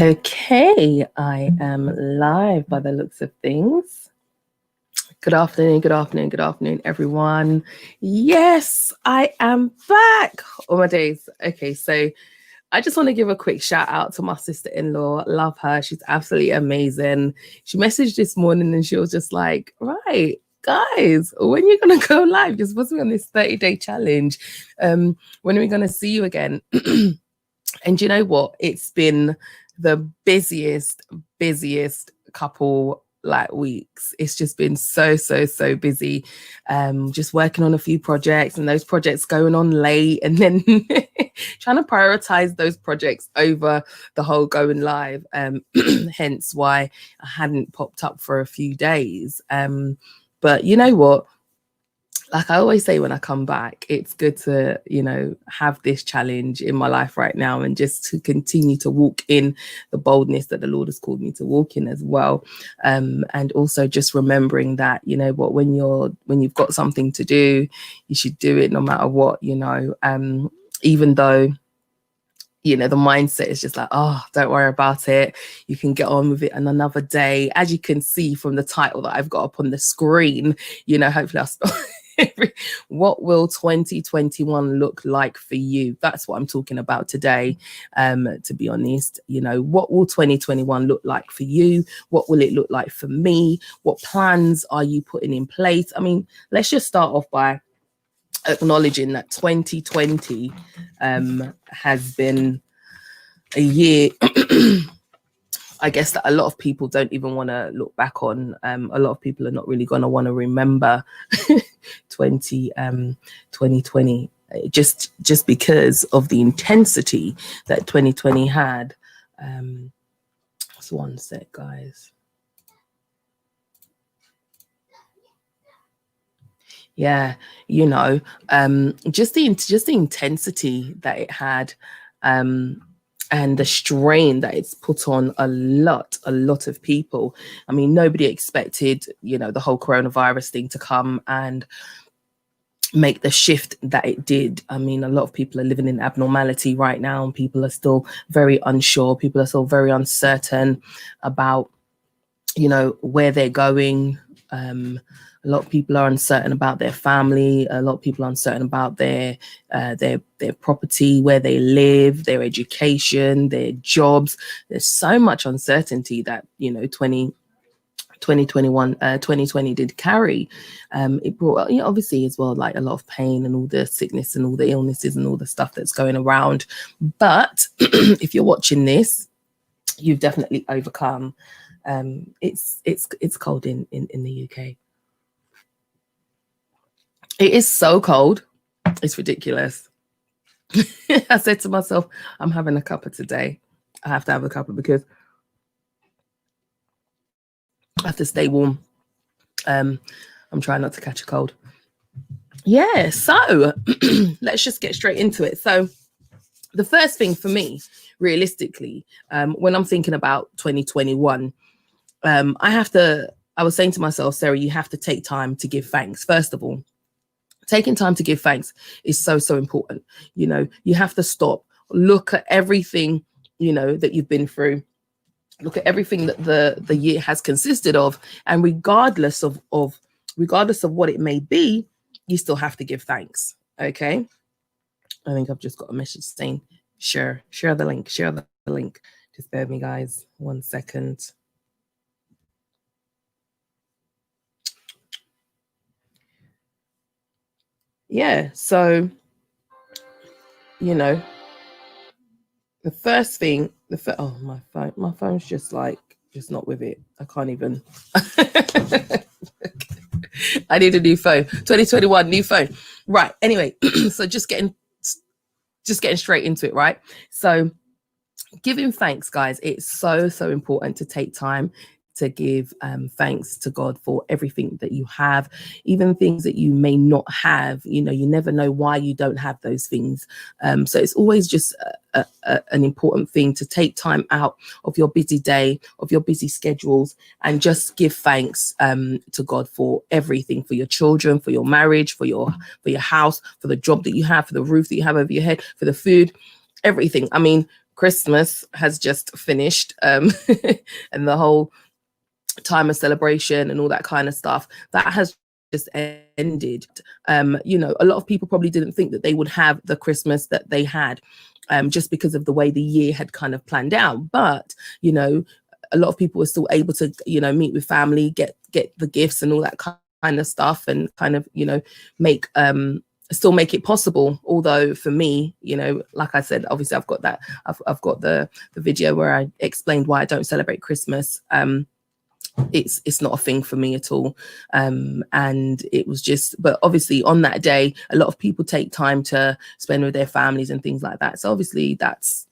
Okay, I am live by the looks of things. Good afternoon, good afternoon, good afternoon, everyone. Yes, I am back. Oh my days. Okay, so I just want to give a quick shout out to my sister-in-law. Love her. She's absolutely amazing. She messaged this morning and she was just like, right, guys, when are you going to go live? You're supposed to be on this 30-day challenge. When are we going to see you again? And you know what? It's been the busiest couple weeks. It's just been so busy. Just working on a few projects and those projects going on late and then trying to prioritize those projects over the whole going live. Hence why I hadn't popped up for a few days. But you know what? Like I always say when I come back, it's good to, have this challenge in my life right now and just to continue to walk in the boldness that the Lord has called me to walk in as well. And also just remembering that, when you've got something to do, you should do it no matter what, even though the mindset is just like, oh, don't worry about it. You can get on with it on another day. As you can see from the title that I've got up on the screen, hopefully I'll stop. What will 2021 look like for you? That's what I'm talking about today. To be honest, what will 2021 look like for you? What will it look like for me? What plans are you putting in place? I mean, let's just start off by acknowledging that 2020 has been a year I guess that a lot of people don't even want to look back on. A lot of people are not really going to want to remember 2020 just because of the intensity that 2020 had. Just one sec, guys. Yeah, just the intensity that it had, and the strain that it's put on a lot of people. I mean, nobody expected, the whole coronavirus thing to come and make the shift that it did. I mean, a lot of people are living in abnormality right now, and people are still very unsure. People are still very uncertain about, where they're going. A lot of people are uncertain about their family. A lot of people are uncertain about their property, where they live, their education, their jobs. There's so much uncertainty that 2020 did carry. It brought, obviously as well, like a lot of pain and all the sickness and all the illnesses and all the stuff that's going around. But if you're watching this, you've definitely overcome. It's cold in the UK. It is so cold. It's ridiculous. I said to myself, I'm having a cuppa today. I have to have a cuppa because I have to stay warm. I'm trying not to catch a cold. Yeah, so let's just get straight into it. So the first thing for me, realistically, when I'm thinking about 2021, I was saying to myself, Sarah, you have to take time to give thanks. First of all, taking time to give thanks is so important. You have to stop, look at everything, that you've been through, look at everything that the year has consisted of. And regardless of what it may be, you still have to give thanks. Okay. I think I've just got a message saying, share the link. Just bear with me, guys. 1 second. Yeah, so the first thing, oh, my phone's just not with it. I can't even. I need a new phone. 2021 new phone. Right. Anyway, so just getting straight into it, right? So giving thanks, guys, it's so important to take time to give thanks to God for everything that you have, even things that you may not have. You never know why you don't have those things. So it's always just an important thing to take time out of your busy day, of your busy schedules, and just give thanks to God for everything, for your children, for your marriage, for your house, for the job that you have, for the roof that you have over your head, for the food, everything. I mean, Christmas has just finished, and the whole time of celebration and all that kind of stuff, that has just ended. You know, a lot of people probably didn't think that they would have the Christmas that they had, just because of the way the year had kind of planned out. But, you know, a lot of people were still able to, you know, meet with family, get the gifts and all that kind of stuff, and kind of, you know, make still make it possible. Although for me, you know, like I said, obviously I've got that, I've got the video where I explained why I don't celebrate Christmas. It's not a thing for me at all, and it was just, but obviously on that day a lot of people take time to spend with their families and things like that, so obviously that's,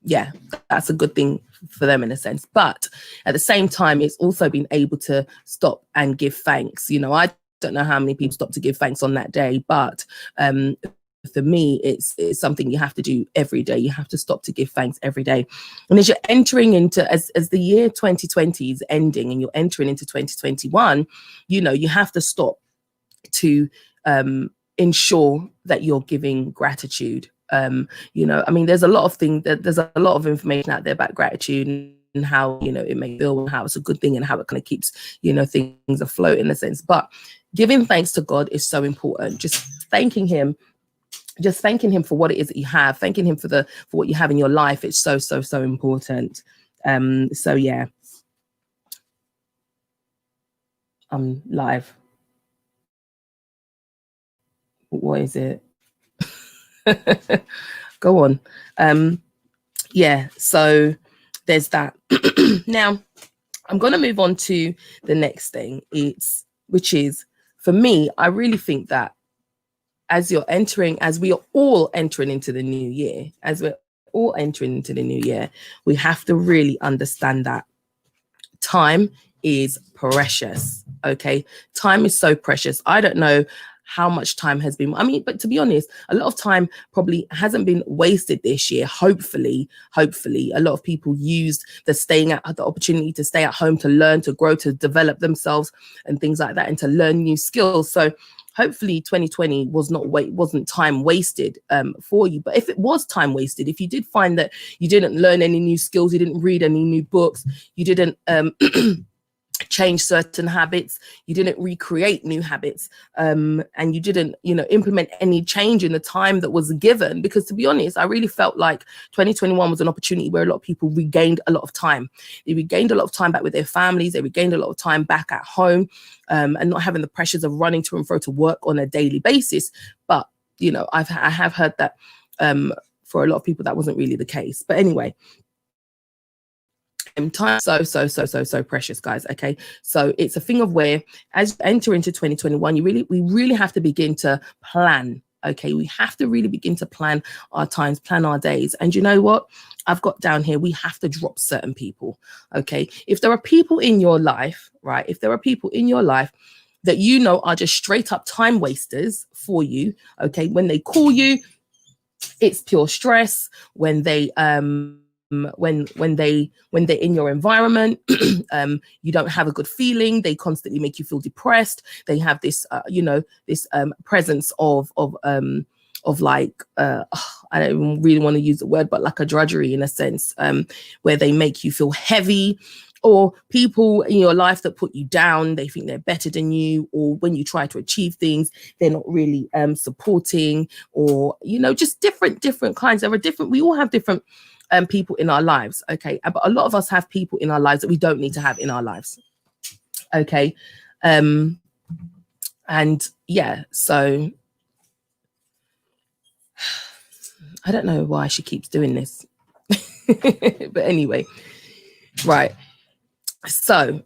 yeah, that's a good thing for them in a sense. But at the same time, it's also been able to stop and give thanks. You know, I don't know how many people stop to give thanks on that day, but for me, it's something you have to do every day. You have to stop to give thanks every day. And as you're entering into, as the year 2020 is ending and you're entering into 2021, you know, you have to stop to ensure that you're giving gratitude. You know, I mean, there's a lot of things, there's a lot of information out there about gratitude and how, you know, it may feel and how it's a good thing and how it kind of keeps, you know, things afloat in a sense. But giving thanks to God is so important. Just thanking him for what it is that you have, thanking him for what you have in your life. It's so important. So yeah, I'm live. What is it? Go on. Yeah, so there's that. Now I'm going to move on to the next thing, which is, for me, I really think that as we are all entering into the new year, we have to really understand that time is precious. Okay, time is so precious. I don't know how much time has been, I mean, but to be honest, a lot of time probably hasn't been wasted this year. Hopefully a lot of people used the opportunity to stay at home, to learn, to grow, to develop themselves and things like that, and to learn new skills. So hopefully 2020 wasn't time wasted for you. But if it was time wasted, if you did find that you didn't learn any new skills, you didn't read any new books, you didn't change certain habits, you didn't recreate new habits, and you didn't, you know, implement any change in the time that was given, because to be honest, I really felt like 2021 was an opportunity where a lot of people regained a lot of time. They regained a lot of time back with their families, they regained a lot of time back at home, and not having the pressures of running to and fro to work on a daily basis. But, you know, I have heard that for a lot of people that wasn't really the case. But anyway, time so precious, guys. Okay, so it's a thing of where, as you enter into 2021, we really have to begin to plan. Okay, we have to really begin to plan our times, plan our days. And you know what I've got down here? We have to drop certain people. Okay, if there are people in your life, right, if there are people in your life that you know are just straight up time wasters for you, okay, when they call you, it's pure stress. When they when they're in your environment, you don't have a good feeling. They constantly make you feel depressed. They have this this presence of like I don't really want to use the word, but like a drudgery in a sense, where they make you feel heavy. Or people in your life that put you down, they think they're better than you, or when you try to achieve things, they're not really supporting, or, you know, just different kinds. We all have different people in our lives, okay? But a lot of us have people in our lives that we don't need to have in our lives, okay? And yeah, so I don't know why she keeps doing this. But anyway, right. So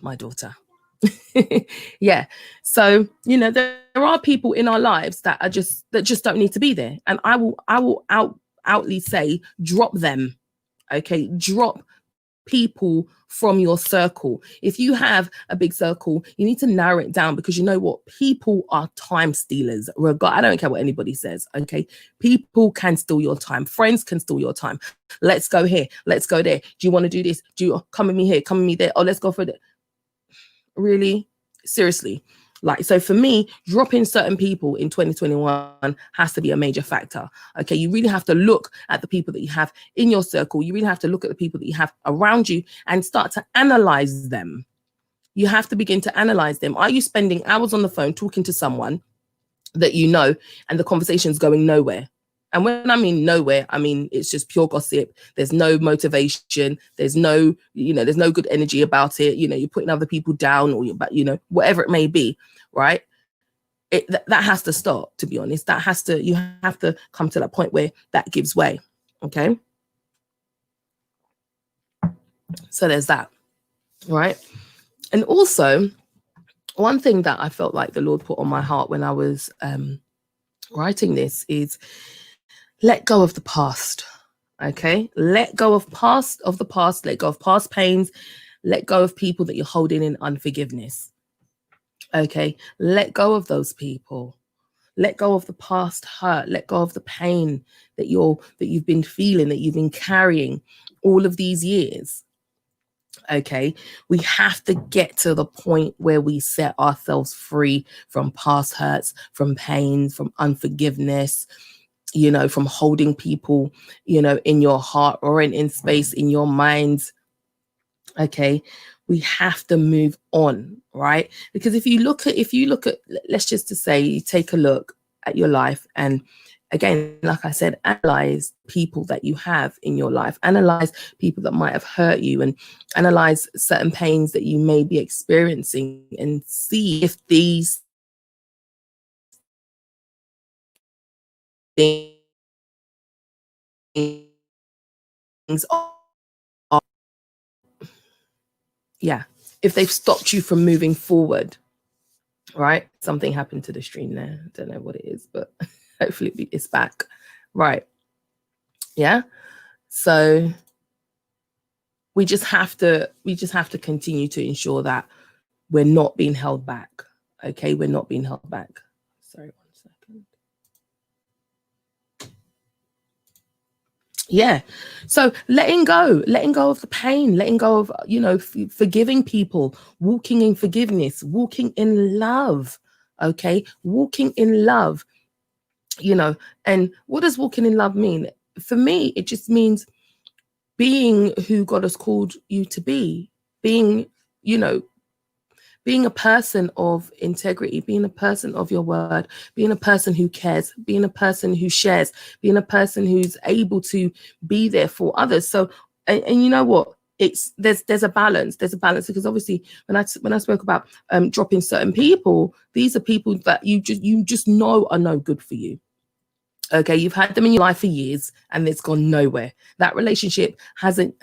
my daughter. Yeah, so, you know, there are people in our lives that just don't need to be there, and I will outly say, drop them. Okay, drop people from your circle. If you have a big circle, you need to narrow it down, because you know what, people are time stealers. I don't care what anybody says. Okay, people can steal your time. Friends can steal your time. Let's go here, let's go there. Do you want to do this? Do you come with me here, come with me there? Oh, let's go for that. Really? Seriously? Like, so for me, dropping certain people in 2021 has to be a major factor. Okay, you really have to look at the people that you have in your circle. You really have to look at the people that you have around you and start to analyze them. You have to begin to analyze them. Are you spending hours on the phone talking to someone that you know and the conversation's going nowhere? And when I mean nowhere, I mean it's just pure gossip. There's no motivation. There's no, there's no good energy about it. You're putting other people down, or whatever it may be, right? That has to stop, to be honest. You have to come to that point where that gives way. Okay. So there's that, right? And also, one thing that I felt like the Lord put on my heart when I was writing this is let go of the past. Okay, let go of the past, let go of past pains, let go of people that you're holding in unforgiveness. Okay, let go of those people. Let go of the past hurt. Let go of the pain that you've been feeling, that you've been carrying all of these years. Okay, we have to get to the point where we set ourselves free from past hurts, from pain, from unforgiveness, from holding people, in your heart or in space in your mind. Okay, we have to move on, right? Because if you look at, let's just to say, you take a look at your life, and again, like I said, analyze people that you have in your life, analyze people that might have hurt you, and analyze certain pains that you may be experiencing, and see if these things are, if they've stopped you from moving forward, right? Something happened to the stream there. I don't know what it is, but hopefully it's back. Right. Yeah. So we just have to continue to ensure that we're not being held back. Okay, we're not being held back. Sorry, 1 second. Yeah. So letting go of the pain, letting go of, forgiving people, walking in forgiveness, walking in love. Okay, walking in love. And what does walking in love mean? For me, it just means being who God has called you to be, being a person of integrity, being a person of your word, being a person who cares, being a person who shares, being a person who's able to be there for others. So, and you know what? There's a balance. There's a balance, because obviously when I spoke about dropping certain people, these are people that you just know are no good for you. Okay, you've had them in your life for years and it's gone nowhere. That relationship hasn't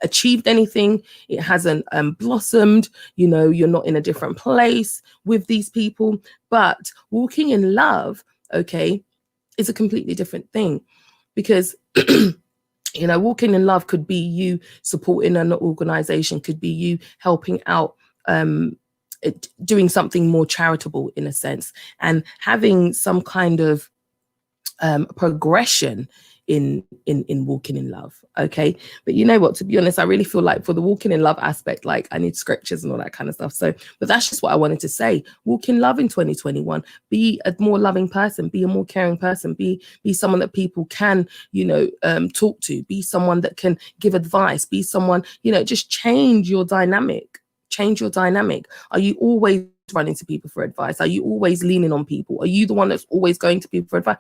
achieved anything. It hasn't blossomed. You're not in a different place with these people. But walking in love, okay, is a completely different thing, because walking in love could be you supporting an organization, could be you helping out, doing something more charitable in a sense, and having some kind of progression in walking in love. Okay, but you know what, to be honest, I really feel like for the walking in love aspect, like I need scriptures and all that kind of stuff. So, but that's just what I wanted to say. Walk in love in 2021. Be a more loving person, be a more caring person, be someone that people can talk to, be someone that can give advice, be someone, just change your dynamic. Are you always running to people for advice? Are you always leaning on people? Are you the one that's always going to people for advice?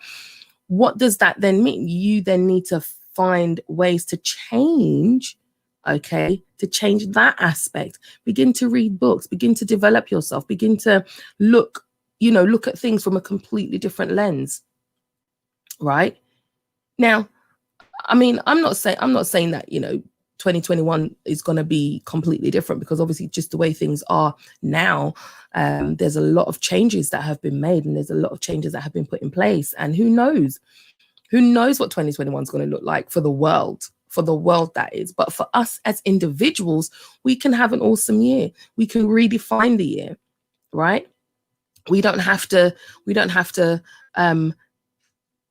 What does that then mean? You then need to find ways to change, okay, to change that aspect. Begin to read books, begin to develop yourself, begin to look at things from a completely different lens, right? Now, I mean, I'm not saying that, 2021 is going to be completely different, because obviously just the way things are now, there's a lot of changes that have been made, and there's a lot of changes that have been put in place, and who knows what 2021 is going to look like for the world, that is. But for us as individuals, we can have an awesome year. We can redefine the year, right? We don't have to in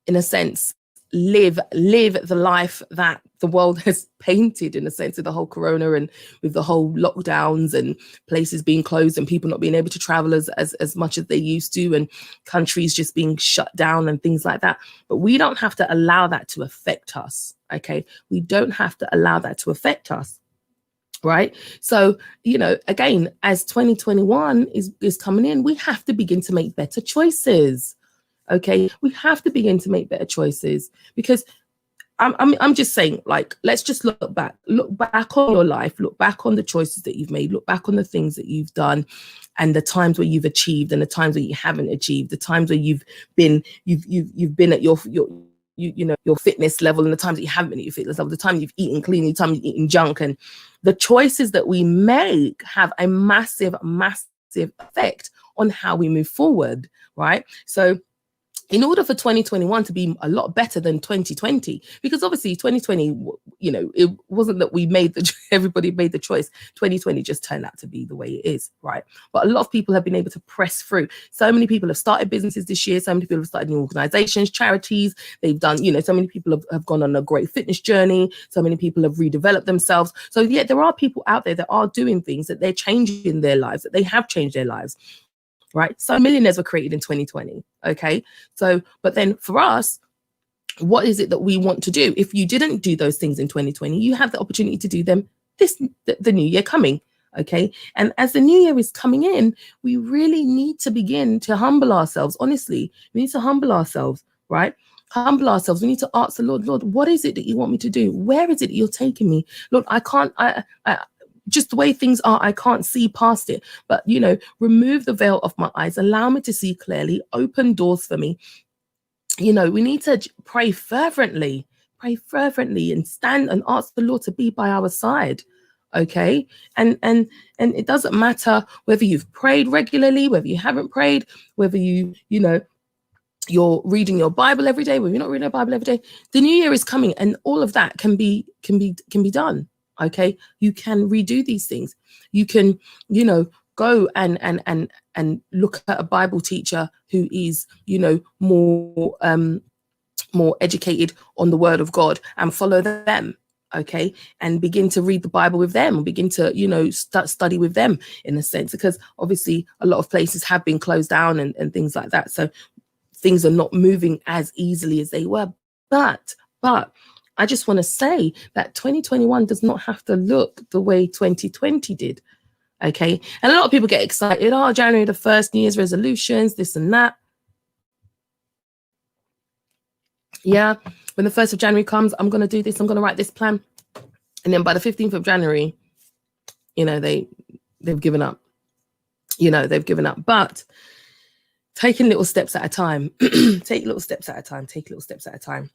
a sense live the life that the world has painted, in a sense, of the whole corona and with the whole lockdowns and places being closed and people not being able to travel as much as they used to, and countries just being shut down and things like that. But we don't have to allow that to affect us. Okay, we don't have to allow that to affect us. Right. So, again, as 2021 is coming in, we have to begin to make better choices. Okay, we have to begin to make better choices, because I'm just saying, like, let's just look back on your life, look back on the choices that you've made, look back on the things that you've done, and the times where you've achieved and the times where you haven't achieved, the times where you've been at your fitness level and the times that you haven't been at your fitness level, the time you've eaten clean, the time you've eaten junk. And the choices that we make have a massive effect on how we move forward, right? So in order for 2021 to be a lot better than 2020, because obviously 2020, it wasn't that everybody made the choice. 2020 just turned out to be the way it is, right? But a lot of people have been able to press through. So many people have started businesses this year. So many people have started new organizations, charities. They've done, so many people have gone on a great fitness journey. So many people have redeveloped themselves. So yeah, there are people out there that are doing things, that they're changing their lives, that they have changed their lives. Right. So millionaires were created in 2020. Okay. So, but then for us, what is it that we want to do? If you didn't do those things in 2020, you have the opportunity to do them the new year coming. Okay. And as the new year is coming in, we really need to begin to humble ourselves. Honestly, we need to humble ourselves, right? Humble ourselves. We need to ask the Lord, what is it that you want me to do? Where is it that you're taking me? Lord, just the way things are, I can't see past it. But, remove the veil off my eyes. Allow me to see clearly. Open doors for me. We need to pray fervently and stand and ask the Lord to be by our side. Okay. And it doesn't matter whether you've prayed regularly, whether you haven't prayed, whether you're reading your Bible every day, whether you're not reading your Bible every day. The new year is coming, and all of that can be done. Okay, you can redo these things. You can, go and look at a Bible teacher who is, more educated on the Word of God, and follow them. Okay, and begin to read the Bible with them, and begin to, study with them, in a sense, because obviously a lot of places have been closed down and things like that. So things are not moving as easily as they were. But I just want to say that 2021 does not have to look the way 2020 did. Okay. And a lot of people get excited. Oh, January the 1st, New Year's resolutions, this and that. Yeah. When the 1st of January comes, I'm going to do this. I'm going to write this plan. And then by the 15th of January, they've given up. They've given up. But taking little steps at a time, take little steps at a time.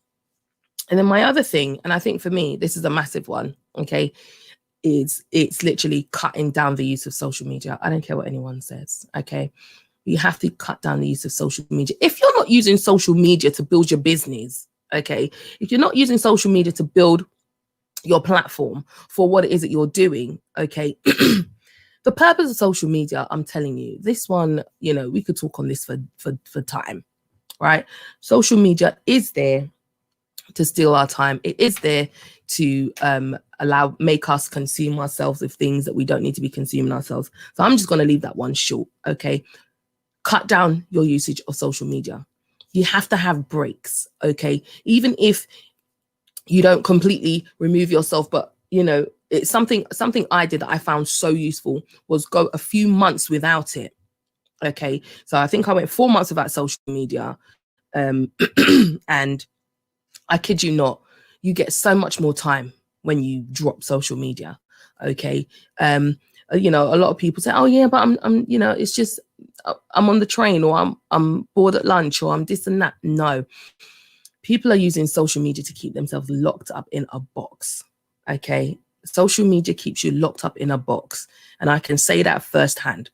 And then my other thing, and I think for me, this is a massive one, okay, is it's literally cutting down the use of social media. I don't care what anyone says, okay? You have to cut down the use of social media. If you're not using social media to build your business, okay, if you're not using social media to build your platform for what it is that you're doing, okay, the purpose of social media, I'm telling you, this one, we could talk on this for time, right? Social media is there to steal our time. It is there to make us consume ourselves with things that we don't need to be consuming ourselves. So I'm just going to leave that one short. Okay. Cut down your usage of social media. You have to have breaks. Okay. Even if you don't completely remove yourself, but it's something I did that I found so useful was go a few months without it. Okay. So I think I went 4 months without social media. And I kid you not, you get so much more time when you drop social media. Okay. A lot of people say, oh yeah, but I'm it's just, I'm on the train, or I'm bored at lunch, or I'm this and that. No, people are using social media to keep themselves locked up in a box. Okay. Social media keeps you locked up in a box. And I can say that firsthand.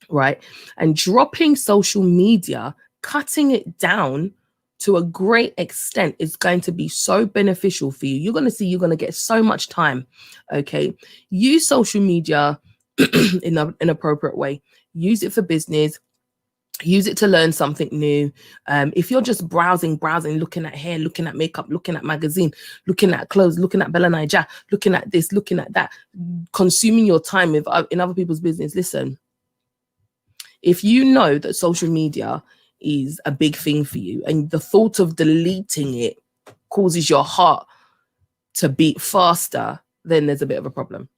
Right. And dropping social media, cutting it down to a great extent is going to be so beneficial for you. You're going to get so much time. Okay. Use social media in an appropriate way. Use it for business. Use it to learn something new. If you're just browsing, looking at hair, looking at makeup, looking at magazine, looking at clothes, looking at Bella Naija, looking at this, looking at that, consuming your time in other people's business, listen, if you know that social media is a big thing for you and the thought of deleting it causes your heart to beat faster, then there's a bit of a problem.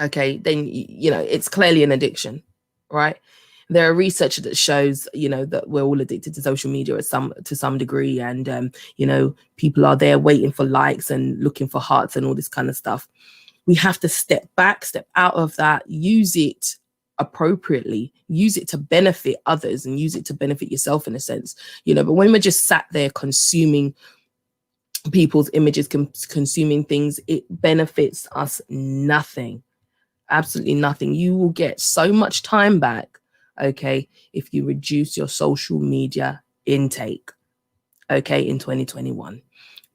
Okay, then, it's clearly an addiction, right? There are research that shows, that we're all addicted to social media to some degree. And, people are there waiting for likes and looking for hearts and all this kind of stuff. We have to step back, step out of that, use it appropriately, use it to benefit others and use it to benefit yourself in a sense, but when we're just sat there consuming people's images, consuming things, it benefits us nothing, absolutely nothing. You will get so much time back, okay, if you reduce your social media intake, okay, in 2021.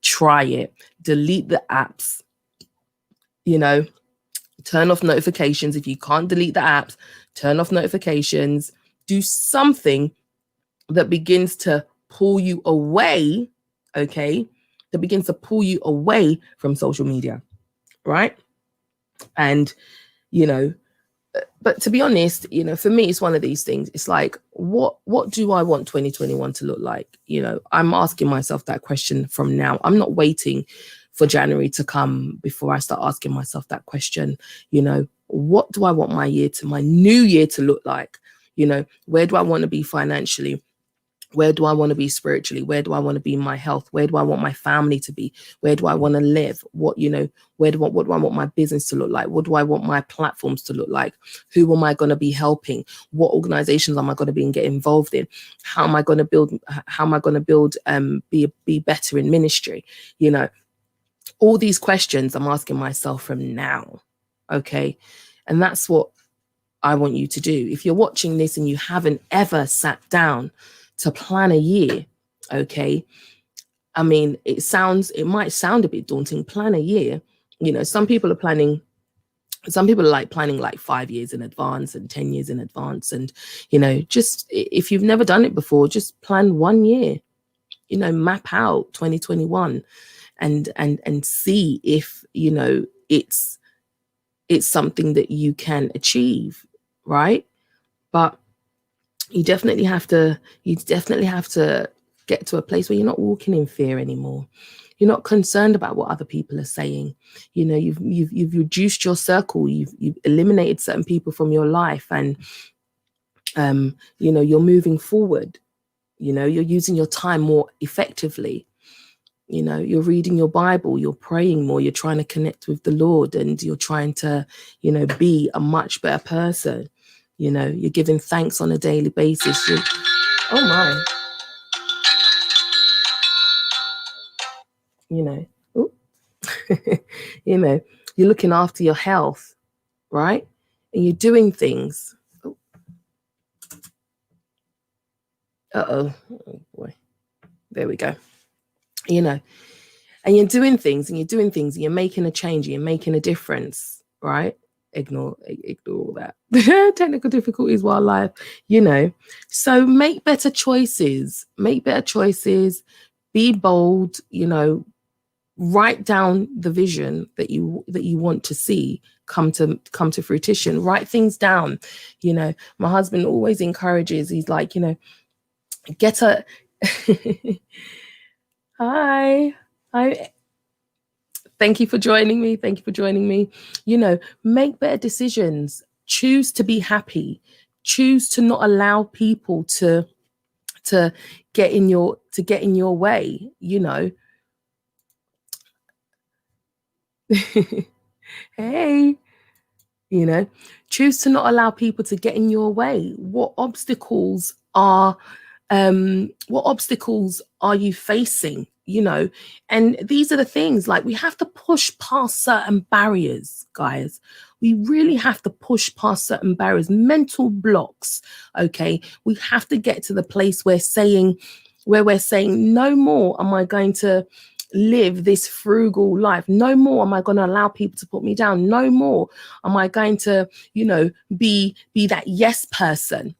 Try it. Delete the apps, turn off notifications. If you can't delete the apps, turn off notifications. Do something that begins to pull you away, okay? That begins to pull you away from social media, right? And, but to be honest, for me, it's one of these things. It's like, what do I want 2021 to look like? I'm asking myself that question from now. I'm not waiting for January to come before I start asking myself that question. What do I want my new year to look like? Where do I want to be financially? Where do I want to be spiritually? Where do I want to be in my health? Where do I want my family to be? Where do I want to live? What do I want my business to look like? What do I want my platforms to look like? Who am I going to be helping? What organizations am I going to be and get involved in? How am I going to build? Be better in ministry? All these questions I'm asking myself from now. Okay. And that's what I want you to do. If you're watching this and you haven't ever sat down to plan a year, okay, I mean, it might sound a bit daunting. Plan a year. Some people are planning like 5 years in advance and 10 years in advance. And, just if you've never done it before, just plan 1 year, map out 2021 and see if, it's something that you can achieve, right? But you definitely have to get to a place where you're not walking in fear anymore. You're not concerned about what other people are saying. You've reduced your circle. You've eliminated certain people from your life, and you're moving forward. You're using your time more effectively. You're reading your Bible, you're praying more, you're trying to connect with the Lord, and you're trying to, be a much better person. You're giving thanks on a daily basis. Oh my. You're looking after your health, right? And you're doing things. Oh boy. There we go. And you're doing things and you're making a change, and you're making a difference, right? Ignore all that. Technical difficulties, wildlife, So make better choices. Be bold, write down the vision that you want to see come to fruition. Write things down. My husband always encourages, he's like, get a Hi. Thank you for joining me. Make better decisions. Choose to be happy. Choose to not allow people to get in your way, Hey, choose to not allow people to get in your way. What obstacles are you facing? And these are the things, like, we have to push past certain barriers, guys. We really have to push past certain barriers, mental blocks. Okay, we have to get to the place where we're saying, no more am I going to live this frugal life. No more am I going to allow people to put me down. No more am I going to, be that yes person.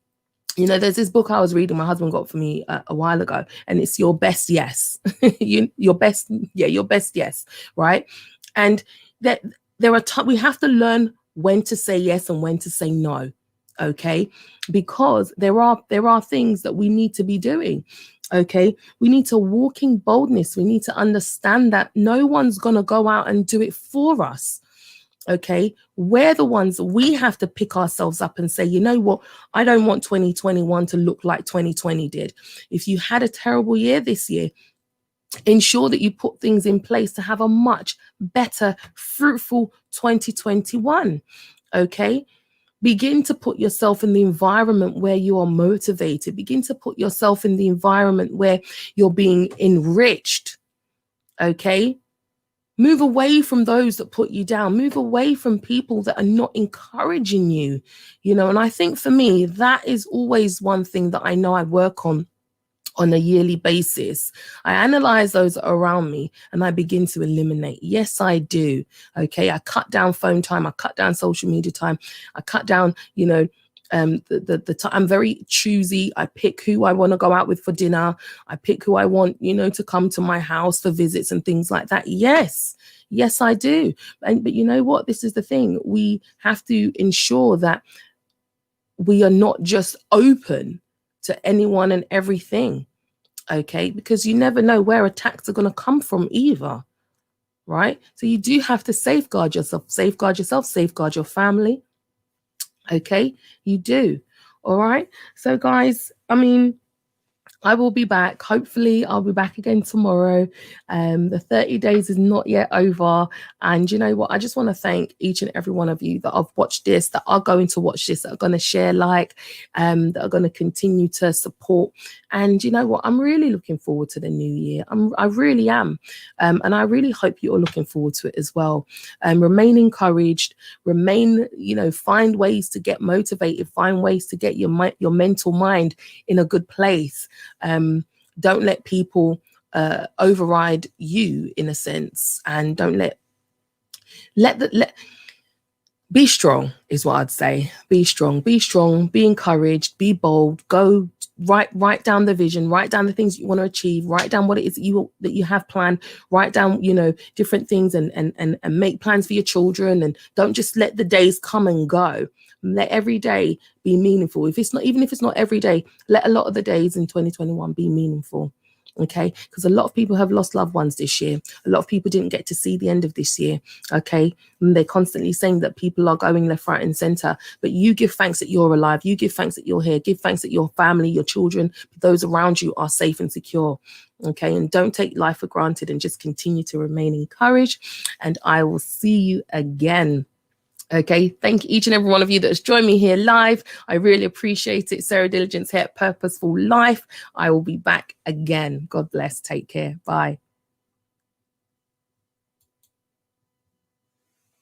You know, there's this book I was reading, my husband got for me a while ago, and it's Your Best Yes. Your best, yeah, your best yes, right? And that there are we have to learn when to say yes and when to say no, okay? Because there are things that we need to be doing, okay? We need to walk in boldness. We need to understand that no one's gonna go out and do it for us. Okay, we're the ones, we have to pick ourselves up and say, you know what, I don't want 2021 to look like 2020 did. If you had a terrible year this year, ensure that you put things in place to have a much better, fruitful 2021. Okay, begin to put yourself in the environment where you are motivated. Begin to put yourself in the environment where you're being enriched. Okay, move away from those that put you down. Move away from people that are not encouraging you, you know. And I think for me, that is always one thing that I know I work on a yearly basis. I analyze those around me and I begin to eliminate. Yes, I do. Okay, I cut down phone time. I cut down social media time. I cut down, you know, the time. I'm very choosy. I pick who I want to go out with for dinner. I pick who I want, you know, to come to my house for visits and things like that. Yes, I do. But you know what? This is the thing. We have to ensure that we are not just open to anyone and everything. Okay, because you never know where attacks are going to come from either. Right? So you do have to safeguard yourself, safeguard your family. Okay, you do. All right. So guys, I mean, I will be back. Hopefully, I'll be back again tomorrow. The 30 days is not yet over. And you know what? I just want to thank each and every one of you that have watched this, that are going to watch this, that are going to share, that are going to continue to support. And you know what? I'm really looking forward to the new year. I really am. And I really hope you're looking forward to it as well. Remain encouraged. Remain, you know, find ways to get motivated. Find ways to get your mental mind in a good place. Don't let people override you, in a sense, and don't be strong is what I'd say. Be strong, be encouraged, be bold. Go write down the vision, write down the things you want to achieve, write down what it is that you have planned, write down, you know, different things, and make plans for your children. And don't just let the days come and go. Let every day be meaningful. Even if it's not every day, let a lot of the days in 2021 be meaningful. Okay, because a lot of people have lost loved ones this year. A lot of people didn't get to see the end of this year. Okay, and they're constantly saying that people are going left, right, and center. But you give thanks that you're alive. You give thanks that you're here. Give thanks that your family, your children, those around you are safe and secure. Okay, and don't take life for granted, and just continue to remain encouraged. And I will see you again. Okay, thank each and every one of you that has joined me here live. I really appreciate it. Sarah Diligence here at Purposeful Life. I will be back again. God bless. Take care. Bye.